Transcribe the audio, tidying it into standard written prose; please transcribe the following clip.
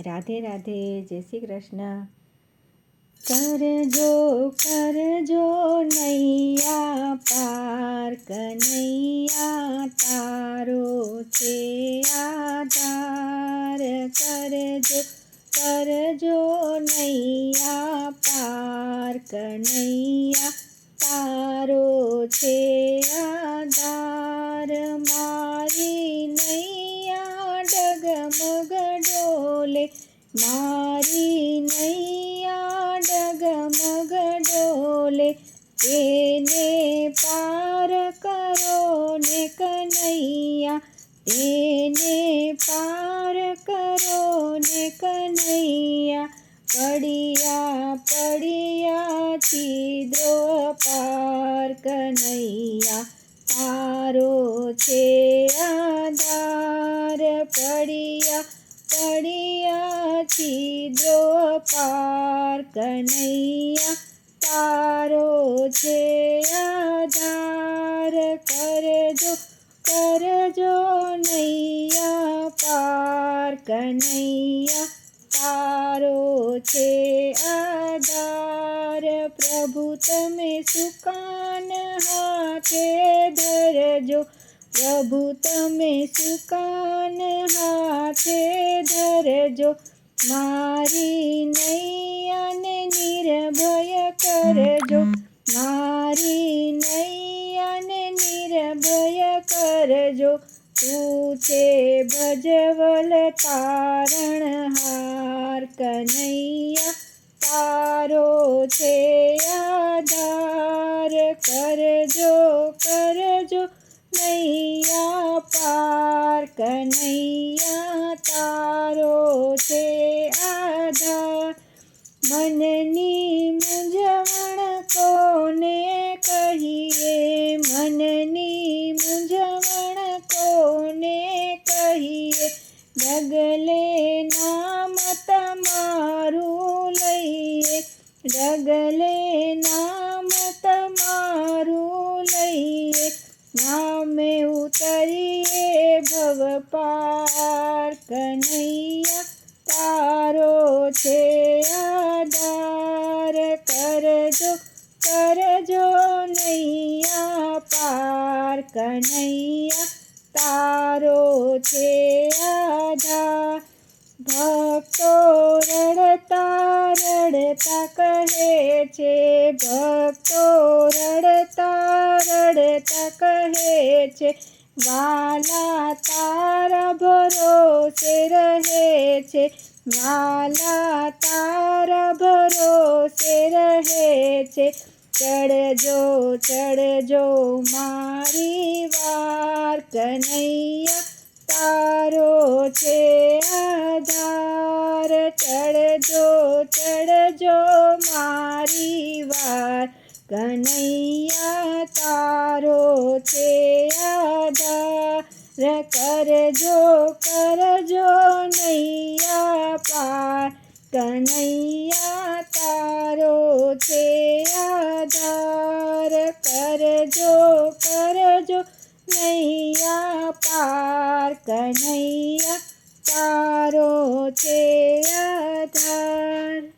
રાધે રાધે, જય શ્રી કૃષ્ણ. કરજો કરજો નૈયા પાર, કનૈયા તારો છે આધાર. કરજો કરજો નૈયા પાર, કનૈયા તારો છે આધાર. મારી નૈયા ડગમગ ડોલે, મારી નૈયા ડગમગ ડોલે, તેને પાર કરો ને કનૈયા, તેને પાર કરો ને કનૈયા. પડ્યા પડ્યા છિદ્રો પાર, કનૈયા તારો છે આધાર. પડ્યા પડ્યા છિદ્રો પાર, કનૈયા તારો છે આધાર. કરજો કરજો નૈયા પાર, કનૈયા તારો છે આધાર. પ્રભુ તમે સુકાન હાથે ધરજો, પ્રભુ તમે સુકાન હાથે ધરજો. મારી નૈયાને નિર્ભય કરજો, મારી નૈયાને નિર્ભય કરજો. તું છે ભજવલ તારણહાર, કનૈયા તારો છે આધાર. કરજો કરજો નૈયા પાર, કનૈયા તારો છે આધાર. મનની મૂંઝવણ કોને કહીએ, મનની મૂંઝવણ કોને કહીએ. ડગલે નામ તમારું લઈએ, ડગલે નામ તમારું લઈએ. નામે ઉતરીએ ભવ પાર, કનૈયા તારો છે આધાર. કરજો કરજો નૈયા પાર, કનૈયા તારો છે આધાર. ભક્તો રડતા રડતા કહે છે, ભક્તો રડતા રડતા કહે છે. વાલા તારા ભરોસે રહે છે, વાલા તારા ભરોસે રહે છે. ચડજો ચડજો મારી વાર, કનૈયા તારો છે આધાર. ચડજો ચડજો મારી વાર, કનૈયા તારો છે આધાર. કરજો કરજો નૈયા પાર, કનૈયા તારો છે આધાર. કરજો કરજો નૈયા પાર, કનૈયા તારો છે આધાર.